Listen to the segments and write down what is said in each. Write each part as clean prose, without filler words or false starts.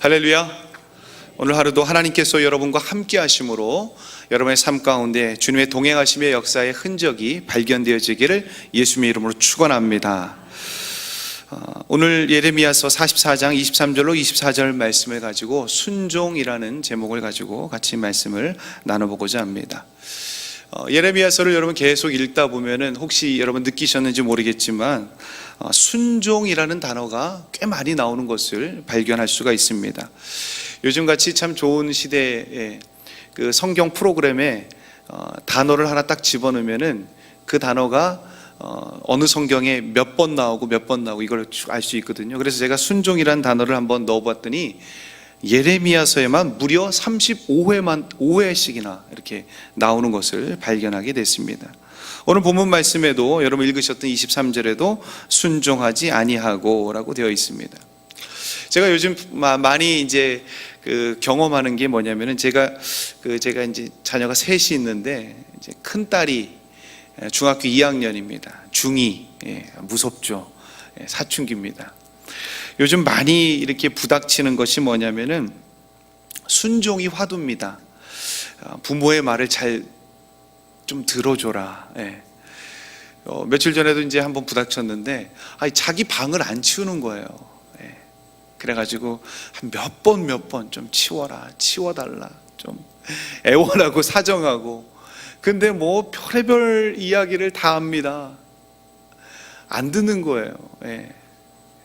할렐루야. 오늘 하루도 하나님께서 여러분과 함께 하심으로 여러분의 삶 가운데 주님의 동행하심의 역사의 흔적이 발견되어지기를 예수님의 이름으로 축원합니다. 오늘 예레미야서 44장 23절로 24절 말씀을 가지고 순종이라는 제목을 가지고 같이 말씀을 나눠보고자 합니다. 예레미야서를 여러분 계속 읽다 보면은 혹시 여러분 느끼셨는지 모르겠지만 순종이라는 단어가 꽤 많이 나오는 것을 발견할 수가 있습니다. 요즘같이 참 좋은 시대에 그 성경 프로그램에 단어를 하나 딱 집어넣으면은 그 단어가 어느 성경에 몇 번 나오고 이걸 알 수 있거든요. 그래서 제가 순종이라는 단어를 한번 넣어봤더니 예레미야서에만 무려 35회씩이나 이렇게 나오는 것을 발견하게 됐습니다. 오늘 본문 말씀에도 여러분 읽으셨던 23절에도 순종하지 아니하고 라고 되어 있습니다. 제가 요즘 많이 이제 경험하는 게 뭐냐면은 제가 이제 자녀가 셋이 있는데 이제 큰 딸이 중학교 2학년입니다. 중2, 무섭죠. 사춘기입니다. 요즘 많이 이렇게 부닥치는 것이 뭐냐면은 순종이 화두입니다. 부모의 말을 잘 좀 들어줘라. 며칠 전에도 이제 한번 부닥쳤는데 자기 방을 안 치우는 거예요. 그래가지고 한 몇 번 좀 치워달라 좀 애원하고 사정하고, 근데 뭐 별의별 이야기를 다 합니다. 안 듣는 거예요.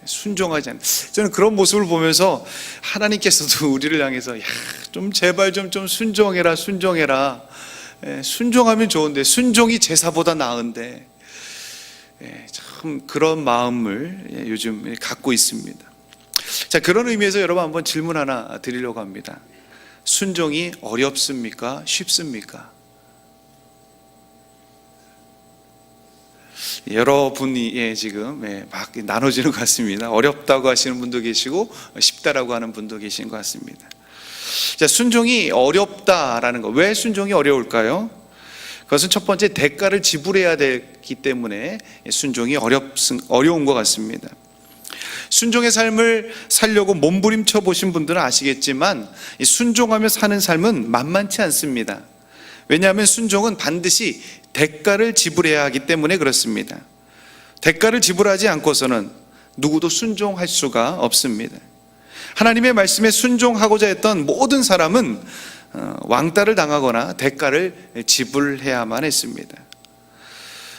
순종하지 않는. 저는 그런 모습을 보면서 하나님께서도 우리를 향해서 좀 제발 좀 순종해라. 순종하면 좋은데, 순종이 제사보다 나은데, 참 그런 마음을 요즘 갖고 있습니다. 자, 그런 의미에서 여러분 한번 질문 하나 드리려고 합니다. 순종이 어렵습니까? 쉽습니까? 여러분이 지금 막 나눠지는 것 같습니다. 어렵다고 하시는 분도 계시고 쉽다라고 하는 분도 계신 것 같습니다. 자, 순종이 어렵다라는 거, 왜 순종이 어려울까요? 그것은 첫 번째, 대가를 지불해야 되기 때문에 순종이 어려운 것 같습니다. 순종의 삶을 살려고 몸부림쳐 보신 분들은 아시겠지만 순종하며 사는 삶은 만만치 않습니다. 왜냐하면 순종은 반드시 대가를 지불해야 하기 때문에 그렇습니다. 대가를 지불하지 않고서는 누구도 순종할 수가 없습니다. 하나님의 말씀에 순종하고자 했던 모든 사람은 왕따를 당하거나 대가를 지불해야만 했습니다.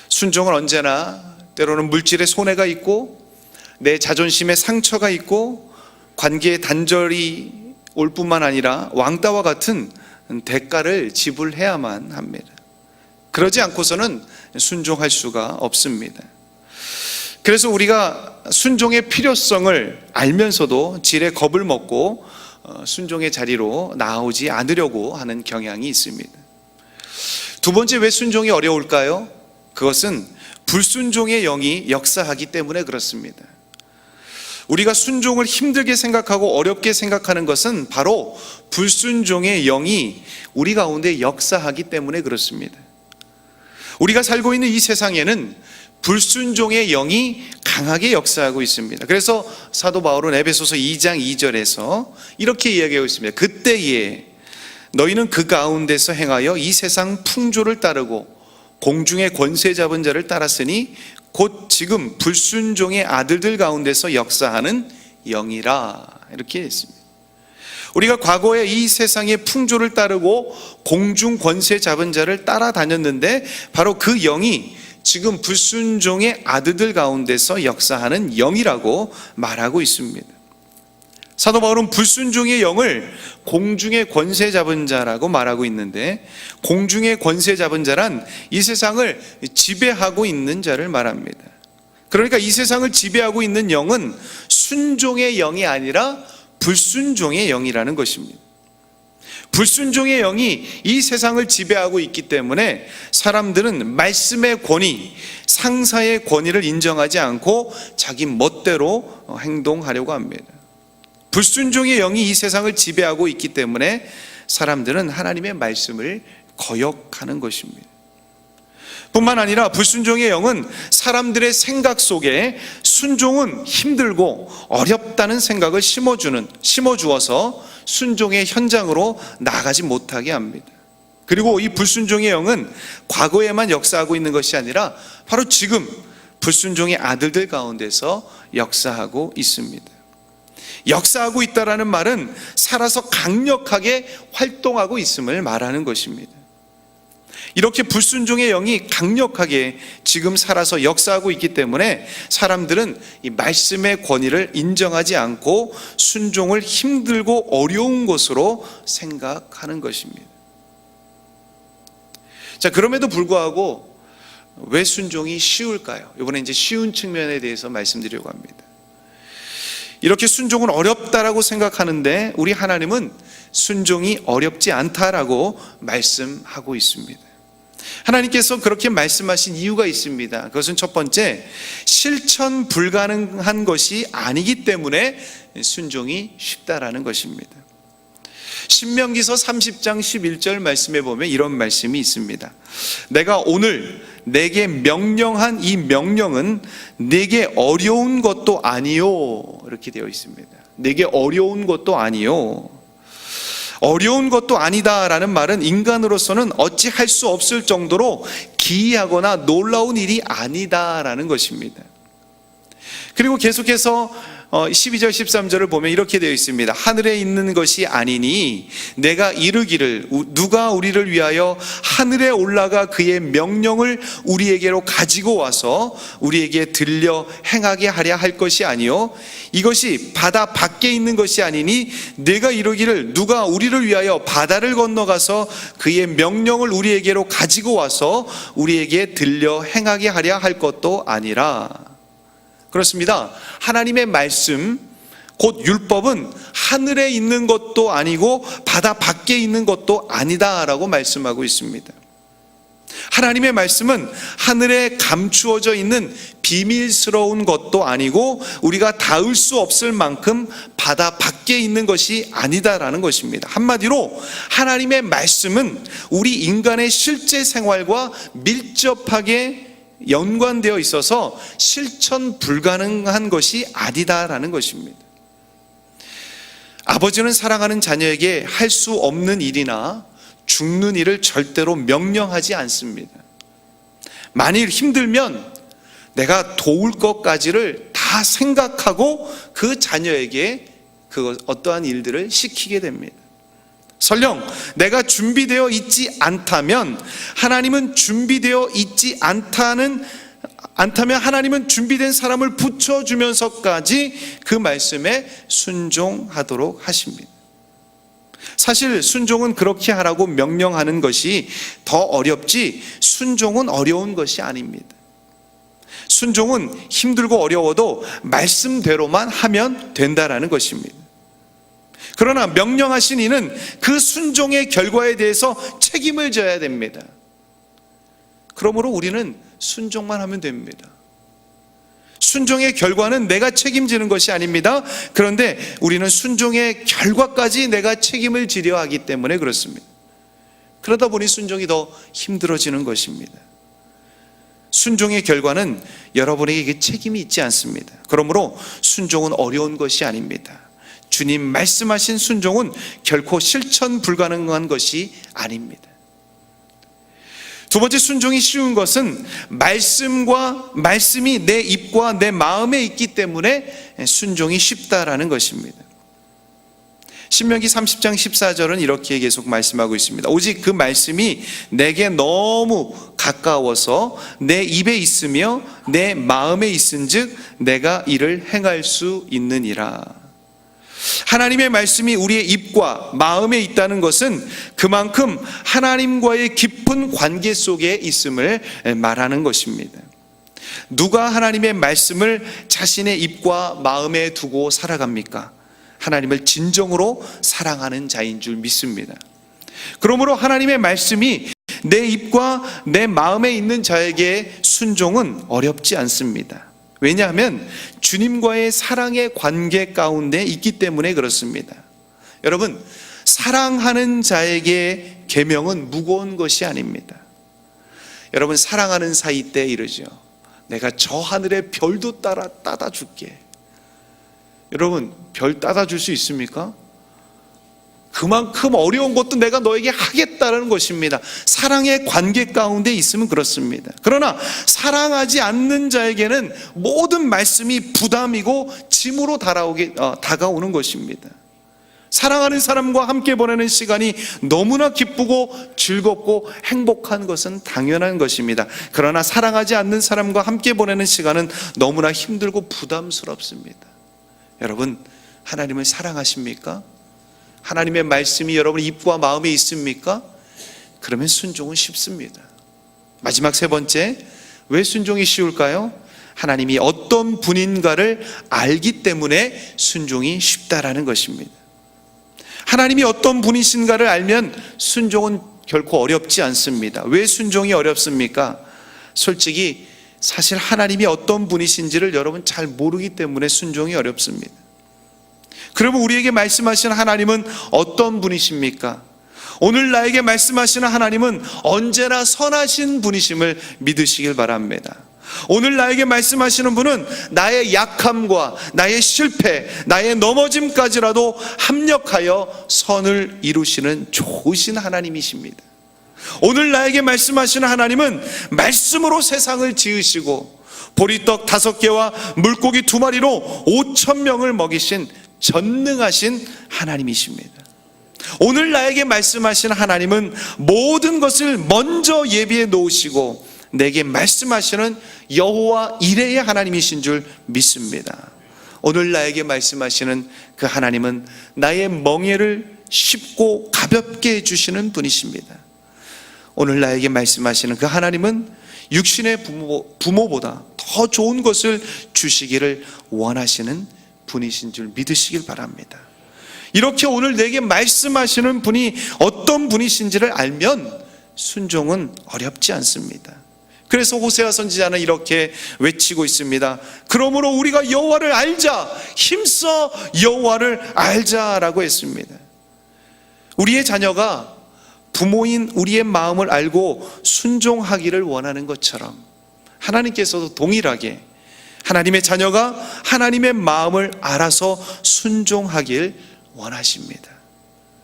순종은 언제나 때로는 물질의 손해가 있고 내 자존심에 상처가 있고 관계의 단절이 올 뿐만 아니라 왕따와 같은 대가를 지불해야만 합니다. 그러지 않고서는 순종할 수가 없습니다. 그래서 우리가 순종의 필요성을 알면서도 지레 겁을 먹고 순종의 자리로 나오지 않으려고 하는 경향이 있습니다. 두 번째, 왜 순종이 어려울까요? 그것은 불순종의 영이 역사하기 때문에 그렇습니다. 우리가 순종을 힘들게 생각하고 어렵게 생각하는 것은 바로 불순종의 영이 우리 가운데 역사하기 때문에 그렇습니다. 우리가 살고 있는 이 세상에는 불순종의 영이 강하게 역사하고 있습니다. 그래서 사도 바울은 에베소서 2장 2절에서 이렇게 이야기하고 있습니다. 그때에 너희는 그 가운데서 행하여 이 세상 풍조를 따르고 공중의 권세 잡은 자를 따랐으니 곧 지금 불순종의 아들들 가운데서 역사하는 영이라, 이렇게 했습니다. 우리가 과거에 이 세상의 풍조를 따르고 공중 권세 잡은 자를 따라다녔는데 바로 그 영이 지금 불순종의 아들들 가운데서 역사하는 영이라고 말하고 있습니다. 사도 바울은 불순종의 영을 공중의 권세 잡은 자라고 말하고 있는데, 공중의 권세 잡은 자란 이 세상을 지배하고 있는 자를 말합니다. 그러니까 이 세상을 지배하고 있는 영은 순종의 영이 아니라 불순종의 영이라는 것입니다. 불순종의 영이 이 세상을 지배하고 있기 때문에 사람들은 말씀의 권위, 상사의 권위를 인정하지 않고 자기 멋대로 행동하려고 합니다. 불순종의 영이 이 세상을 지배하고 있기 때문에 사람들은 하나님의 말씀을 거역하는 것입니다. 뿐만 아니라 불순종의 영은 사람들의 생각 속에 순종은 힘들고 어렵다는 생각을 심어주어서 순종의 현장으로 나아가지 못하게 합니다. 그리고 이 불순종의 영은 과거에만 역사하고 있는 것이 아니라 바로 지금 불순종의 아들들 가운데서 역사하고 있습니다. 역사하고 있다라는 말은 살아서 강력하게 활동하고 있음을 말하는 것입니다. 이렇게 불순종의 영이 강력하게 지금 살아서 역사하고 있기 때문에 사람들은 이 말씀의 권위를 인정하지 않고 순종을 힘들고 어려운 것으로 생각하는 것입니다. 자, 그럼에도 불구하고 왜 순종이 쉬울까요? 이번에 이제 쉬운 측면에 대해서 말씀드리려고 합니다. 이렇게 순종은 어렵다라고 생각하는데 우리 하나님은 순종이 어렵지 않다라고 말씀하고 있습니다. 하나님께서 그렇게 말씀하신 이유가 있습니다. 그것은 첫 번째, 실천 불가능한 것이 아니기 때문에 순종이 쉽다라는 것입니다. 신명기서 30장 11절 말씀에 보면 이런 말씀이 있습니다. 내가 오늘 내게 명령한 이 명령은 내게 어려운 것도 아니요, 이렇게 되어 있습니다. 내게 어려운 것도 아니요. 어려운 것도 아니다라는 말은 인간으로서는 어찌 할 수 없을 정도로 기이하거나 놀라운 일이 아니다라는 것입니다. 그리고 계속해서 12절 13절을 보면 이렇게 되어 있습니다. 하늘에 있는 것이 아니니 내가 이르기를 누가 우리를 위하여 하늘에 올라가 그의 명령을 우리에게로 가지고 와서 우리에게 들려 행하게 하려 할 것이 아니요 이것이 바다 밖에 있는 것이 아니니 내가 이르기를 누가 우리를 위하여 바다를 건너가서 그의 명령을 우리에게로 가지고 와서 우리에게 들려 행하게 하려 할 것도 아니라. 그렇습니다. 하나님의 말씀, 곧 율법은 하늘에 있는 것도 아니고 바다 밖에 있는 것도 아니다라고 말씀하고 있습니다. 하나님의 말씀은 하늘에 감추어져 있는 비밀스러운 것도 아니고 우리가 닿을 수 없을 만큼 바다 밖에 있는 것이 아니다라는 것입니다. 한마디로 하나님의 말씀은 우리 인간의 실제 생활과 밀접하게 연관되어 있어서 실천 불가능한 것이 아니다라는 것입니다. 아버지는 사랑하는 자녀에게 할 수 없는 일이나 죽는 일을 절대로 명령하지 않습니다. 만일 힘들면 내가 도울 것까지를 다 생각하고 그 자녀에게 그 어떠한 일들을 시키게 됩니다. 설령 내가 준비되어 있지 않다면 하나님은 준비되어 있지 않다면 하나님은 준비된 사람을 붙여주면서까지 그 말씀에 순종하도록 하십니다. 사실 순종은 그렇게 하라고 명령하는 것이 더 어렵지 순종은 어려운 것이 아닙니다. 순종은 힘들고 어려워도 말씀대로만 하면 된다라는 것입니다. 그러나 명령하신 이는 그 순종의 결과에 대해서 책임을 져야 됩니다. 그러므로 우리는 순종만 하면 됩니다. 순종의 결과는 내가 책임지는 것이 아닙니다. 그런데 우리는 순종의 결과까지 내가 책임을 지려 하기 때문에 그렇습니다. 그러다 보니 순종이 더 힘들어지는 것입니다. 순종의 결과는 여러분에게 책임이 있지 않습니다. 그러므로 순종은 어려운 것이 아닙니다. 주님 말씀하신 순종은 결코 실천 불가능한 것이 아닙니다. 두 번째, 순종이 쉬운 것은 말씀이 내 입과 내 마음에 있기 때문에 순종이 쉽다라는 것입니다. 신명기 30장 14절은 이렇게 계속 말씀하고 있습니다. 오직 그 말씀이 내게 너무 가까워서 내 입에 있으며 내 마음에 있은즉 내가 이를 행할 수 있느니라. 하나님의 말씀이 우리의 입과 마음에 있다는 것은 그만큼 하나님과의 깊은 관계 속에 있음을 말하는 것입니다. 누가 하나님의 말씀을 자신의 입과 마음에 두고 살아갑니까? 하나님을 진정으로 사랑하는 자인 줄 믿습니다. 그러므로 하나님의 말씀이 내 입과 내 마음에 있는 자에게 순종은 어렵지 않습니다. 왜냐하면 주님과의 사랑의 관계 가운데 있기 때문에 그렇습니다. 여러분, 사랑하는 자에게 계명은 무거운 것이 아닙니다. 여러분, 사랑하는 사이 때 이러죠. 내가 저 하늘의 별도 따다 줄게. 여러분, 별 따다 줄 수 있습니까? 그만큼 어려운 것도 내가 너에게 하겠다는 것입니다. 사랑의 관계 가운데 있으면 그렇습니다. 그러나 사랑하지 않는 자에게는 모든 말씀이 부담이고 짐으로 다가오는 것입니다. 사랑하는 사람과 함께 보내는 시간이 너무나 기쁘고 즐겁고 행복한 것은 당연한 것입니다. 그러나 사랑하지 않는 사람과 함께 보내는 시간은 너무나 힘들고 부담스럽습니다. 여러분, 하나님을 사랑하십니까? 하나님의 말씀이 여러분 입과 마음에 있습니까? 그러면 순종은 쉽습니다. 마지막 세 번째, 왜 순종이 쉬울까요? 하나님이 어떤 분인가를 알기 때문에 순종이 쉽다라는 것입니다. 하나님이 어떤 분이신가를 알면 순종은 결코 어렵지 않습니다. 왜 순종이 어렵습니까? 솔직히 사실 하나님이 어떤 분이신지를 여러분 잘 모르기 때문에 순종이 어렵습니다. 그러면 우리에게 말씀하시는 하나님은 어떤 분이십니까? 오늘 나에게 말씀하시는 하나님은 언제나 선하신 분이심을 믿으시길 바랍니다. 오늘 나에게 말씀하시는 분은 나의 약함과 나의 실패, 나의 넘어짐까지라도 합력하여 선을 이루시는 좋으신 하나님이십니다. 오늘 나에게 말씀하시는 하나님은 말씀으로 세상을 지으시고 보리떡 5개와 물고기 2마리로 5,000명을 먹이신 전능하신 하나님이십니다. 오늘 나에게 말씀하신 하나님은 모든 것을 먼저 예비해 놓으시고 내게 말씀하시는 여호와 이레의 하나님이신 줄 믿습니다. 오늘 나에게 말씀하시는 그 하나님은 나의 멍에를 쉽고 가볍게 해주시는 분이십니다. 오늘 나에게 말씀하시는 그 하나님은 육신의 부모보다 더 좋은 것을 주시기를 원하시는 분이신 줄 믿으시길 바랍니다. 이렇게 오늘 내게 말씀하시는 분이 어떤 분이신지를 알면 순종은 어렵지 않습니다. 그래서 호세아 선지자는 이렇게 외치고 있습니다. 그러므로 우리가 여호와를 알자, 힘써 여호와를 알자라고 했습니다. 우리의 자녀가 부모인 우리의 마음을 알고 순종하기를 원하는 것처럼 하나님께서도 동일하게 하나님의 자녀가 하나님의 마음을 알아서 순종하길 원하십니다.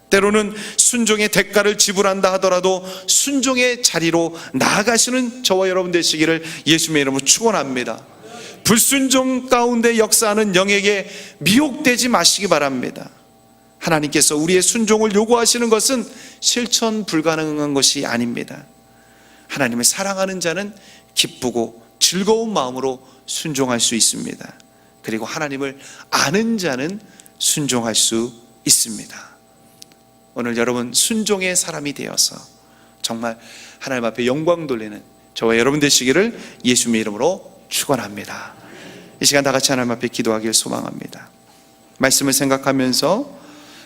때로는 순종의 대가를 지불한다 하더라도 순종의 자리로 나아가시는 저와 여러분 되시기를 예수님의 이름으로 축원합니다. 불순종 가운데 역사하는 영에게 미혹되지 마시기 바랍니다. 하나님께서 우리의 순종을 요구하시는 것은 실천 불가능한 것이 아닙니다. 하나님을 사랑하는 자는 기쁘고 즐거운 마음으로 순종할 수 있습니다. 그리고 하나님을 아는 자는 순종할 수 있습니다. 오늘 여러분 순종의 사람이 되어서 정말 하나님 앞에 영광 돌리는 저와 여러분 되시기를 예수님의 이름으로 축원합니다. 이 시간 다 같이 하나님 앞에 기도하길 소망합니다. 말씀을 생각하면서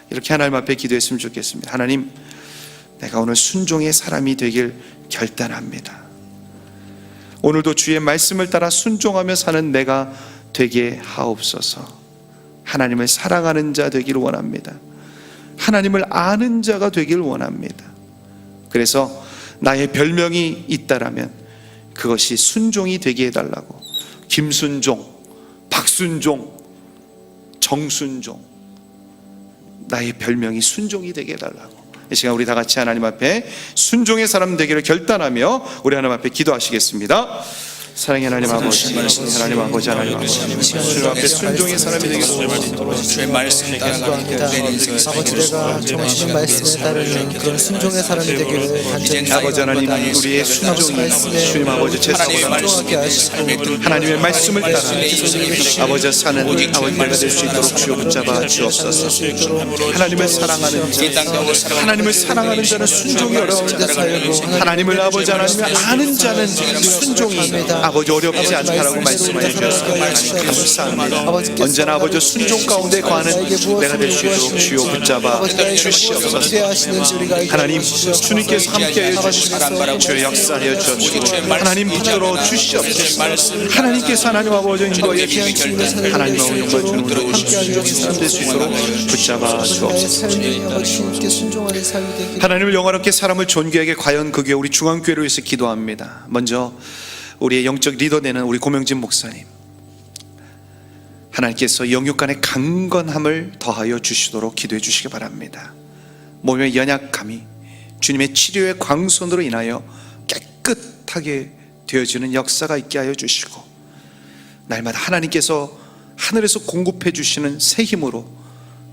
이렇게 하나님 앞에 기도했으면 좋겠습니다. 하나님, 내가 오늘 순종의 사람이 되길 결단합니다. 오늘도 주의 말씀을 따라 순종하며 사는 내가 되게 하옵소서. 하나님을 사랑하는 자 되기를 원합니다. 하나님을 아는 자가 되기를 원합니다. 그래서 나의 별명이 있다라면 그것이 순종이 되게 해달라고. 김순종, 박순종, 정순종, 나의 별명이 순종이 되게 해달라고. 이 시간 우리 다 같이 하나님 앞에 순종의 사람 되기를 결단하며 우리 하나님 앞에 기도하시겠습니다. 사랑의 하나님 아버지, 하나님 아버지, 하나님 아버지, 주님 앞에 순종의 사람이 되겠습니다. 주의 말씀 따라갑니다. 아버지, 내가 정하시는 말씀에 따르는 그런 순종의 사람이 되기를 간절히 아버지 하나님, 우리의 순종이 주님 아버지 순종하게 하시고 하나님의 말씀을 따라 아버지와 사는 아버지가 될 수 있도록 주여 붙잡아 주옵소서. 하나님을 사랑하는 자, 하나님을 사랑하는 자는 순종이 어려운데 하나님을 아버지 하나님을 아는 자는 순종이 아버지 어렵지 않다라고 말씀하여 주셔서 하나님 감사합니다. 언제나 아버지 순종 가운데 거하는 내가 될 수 있도록 주여 붙잡아 주시옵소서. 하나님 주님께서 함께하여 주시고 주여 역사하여 주옵시고 하나님 붙들어 주시옵소서. 하나님께서 하나님 아버지 인도하여 주시고 하나님 아버지 영광 주는 함께하여 주실 수 있도록 붙잡아 주옵소서. 하나님을 영화롭게 사람을 존귀하게 과연 그 교회 우리 중앙교회를 위해서 기도합니다. 먼저 우리의 영적 리더 되는 우리 고명진 목사님, 하나님께서 영육 간의 강건함을 더하여 주시도록 기도해 주시기 바랍니다. 몸의 연약함이 주님의 치료의 광선으로 인하여 깨끗하게 되어지는 역사가 있게 하여 주시고 날마다 하나님께서 하늘에서 공급해 주시는 새 힘으로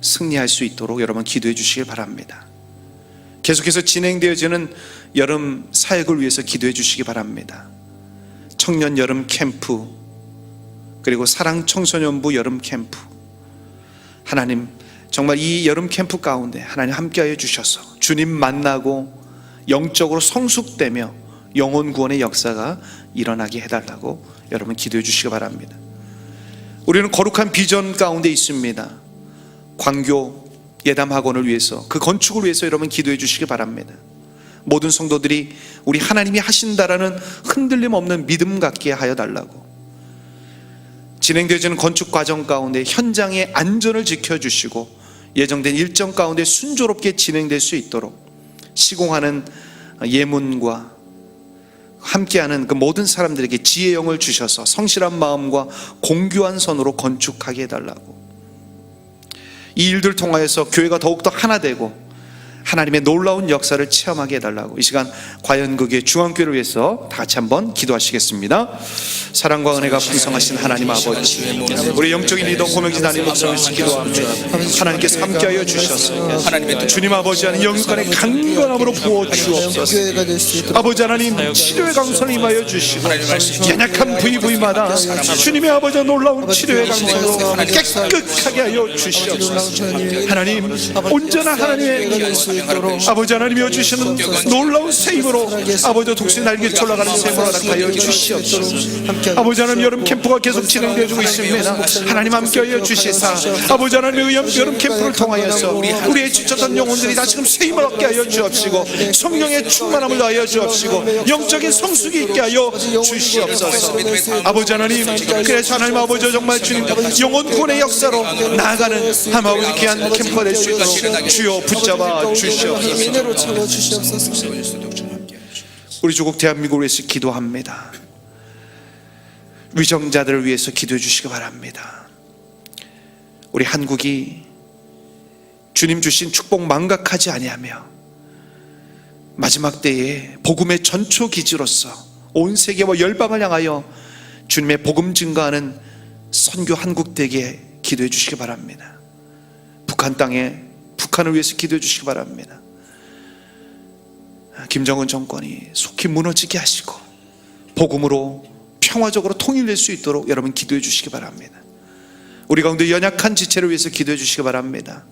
승리할 수 있도록 여러분 기도해 주시길 바랍니다. 계속해서 진행되어지는 여름 사역을 위해서 기도해 주시기 바랍니다. 청년 여름 캠프, 그리고 사랑 청소년부 여름 캠프, 하나님 정말 이 여름 캠프 가운데 하나님 함께하여 주셔서 주님 만나고 영적으로 성숙되며 영혼 구원의 역사가 일어나게 해달라고 여러분 기도해 주시기 바랍니다. 우리는 거룩한 비전 가운데 있습니다. 광교 예담학원을 위해서, 그 건축을 위해서 여러분 기도해 주시기 바랍니다. 모든 성도들이 우리 하나님이 하신다라는 흔들림 없는 믿음 갖게 하여 달라고, 진행되어지는 건축 과정 가운데 현장의 안전을 지켜주시고 예정된 일정 가운데 순조롭게 진행될 수 있도록 시공하는 예문과 함께하는 그 모든 사람들에게 지혜의 영을 주셔서 성실한 마음과 공교한 선으로 건축하게 해달라고, 이 일들을 통하여서 교회가 더욱더 하나 되고 하나님의 놀라운 역사를 체험하게 해달라고 이 시간 과연극의 중앙교회를 위해서 다 같이 한번 기도하시겠습니다. 사랑과 은혜가 풍성하신 하나님 아버지, 우리 영적인 리더 고명진 하나님 목사님을 기도합니다. 하나님께서 함께하여 주셔서 주님 아버지 하나님 영육간의 강건함으로 부어주옵소서. 아버지 하나님 치료의 강선을 임하여 주시고 연약한 부위마다 주님의 아버지 놀라운 치료의 강선으로 깨끗하게 하여 주시옵소서. 하나님 온전한 하나님의 아버지 하나님이여 주시는 놀라운 새 힘으로 아버지 독수리 날개 올라가는 샘으로 하여 주시옵소서. 아버지 하나님 여름 캠프가 계속 진행되어지고 있습니다. 하나님 함께하여 주시사 아버지 하나님의 여름 캠프를 통하여서 우리의 지쳤던 영혼들이 다시금 새 힘을 얻게 하여 주옵시고 성령의 충만함을 더하여 주옵시고 영적인 성숙이 있게 하여 주시옵소서. 아버지 하나님, 그래서 하나님 아버지 정말 주님 영혼 구원의 역사로 나아가는 하나님 아버지 귀한 캠프가 될 수 있도록 주여 붙잡아 주시옵소서. 우리 조국 대한민국을 위해서 기도합니다. 위정자들을 위해서 기도해 주시기 바랍니다. 우리 한국이 주님 주신 축복 망각하지 아니하며 마지막 때에 복음의 전초기지로서 온 세계와 열방을 향하여 주님의 복음 증거하는 선교 한국되게 기도해 주시기 바랍니다. 북한 땅에 북한을 위해서 기도해 주시기 바랍니다. 김정은 정권이 속히 무너지게 하시고 복음으로 평화적으로 통일될 수 있도록 여러분 기도해 주시기 바랍니다. 우리 가운데 연약한 지체를 위해서 기도해 주시기 바랍니다.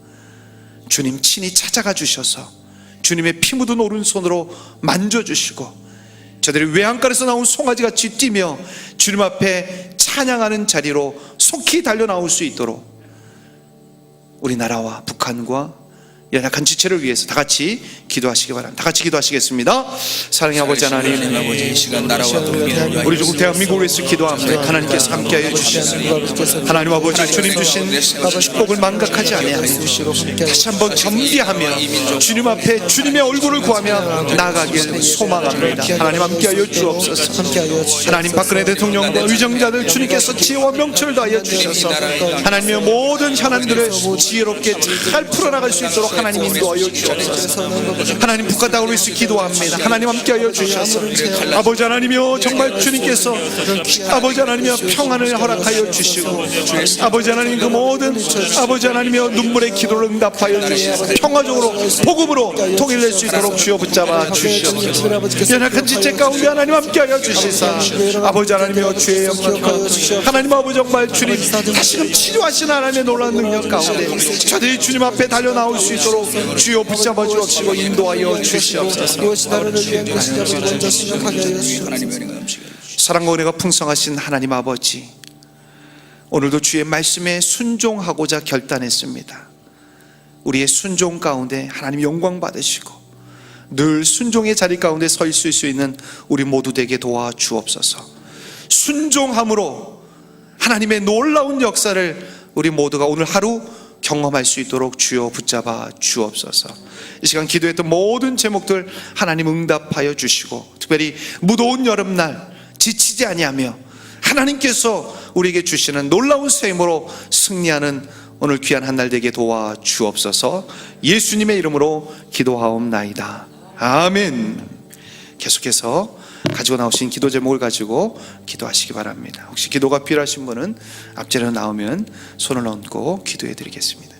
주님 친히 찾아가 주셔서 주님의 피 묻은 오른손으로 만져주시고 저들이 외양간에서 나온 송아지같이 뛰며 주님 앞에 찬양하는 자리로 속히 달려 나올 수 있도록 우리나라와 북한과 연약한 지체를 위해서 다 같이 기도하시기 바랍니다. 다 같이 기도하시겠습니다. 사랑의 아버지 하나님, 우리 조국 대한민국을 위해서 기도합니다. 하나님께서 함께하여 주시옵소서. 하나님 아버지 주님 주신 축복을 망각하지 아니하며 다시 한번 겸비하며 주님 앞에 주님의 얼굴을 구하며 나아가길 소망합니다. 하나님 함께하여 주옵소서. 하나님 박근혜 대통령과 위정자들 주님께서 지혜와 명철을 다하여 주셔서 하나님의 모든 현안들을 지혜롭게 잘 풀어나갈 수 있도록 하나님 인도하여 주옵소서. 하나님 북한 땅을 위해서 기도합니다. 하나님 함께하여 주셔서 아버지 하나님이여 정말 주님께서 아버지 하나님이여 평안을 허락하여 주시고 아버지 하나님 그 모든 아버지 하나님이여 눈물의 기도를 응답하여 주시고 평화적으로 복음으로 통일될 수 있도록 주여 붙잡아 주시옵소서. 연약한 지체 가운데 하나님 함께하여 주시사 아버지 하나님이여 주의 영광 하나님 아버지 정말 주님 다시금 치료하신 하나님의 놀라운 능력 가운데 저들이 주님 앞에 달려 나올 수 있도록 주여 붙잡아 주옵시고 인도하여 주시옵소서. 사랑과 은혜가 풍성하신 하나님 아버지, 오늘도 주의 말씀에 순종하고자 결단했습니다. 우리의 순종 가운데 하나님 영광 받으시고 늘 순종의 자리 가운데 서 있을 수 있는 우리 모두 되게 도와주옵소서. 순종함으로 하나님의 놀라운 역사를 우리 모두가 오늘 하루 경험할 수 있도록 주여 붙잡아 주옵소서. 이 시간 기도했던 모든 제목들 하나님 응답하여 주시고, 특별히 무더운 여름날 지치지 아니하며 하나님께서 우리에게 주시는 놀라운 새 힘으로 승리하는 오늘 귀한 한 날 되게 도와 주옵소서. 예수님의 이름으로 기도하옵나이다. 아멘. 계속해서 가지고 나오신 기도 제목을 가지고 기도하시기 바랍니다. 혹시 기도가 필요하신 분은 앞자리로 나오면 손을 얹고 기도해 드리겠습니다.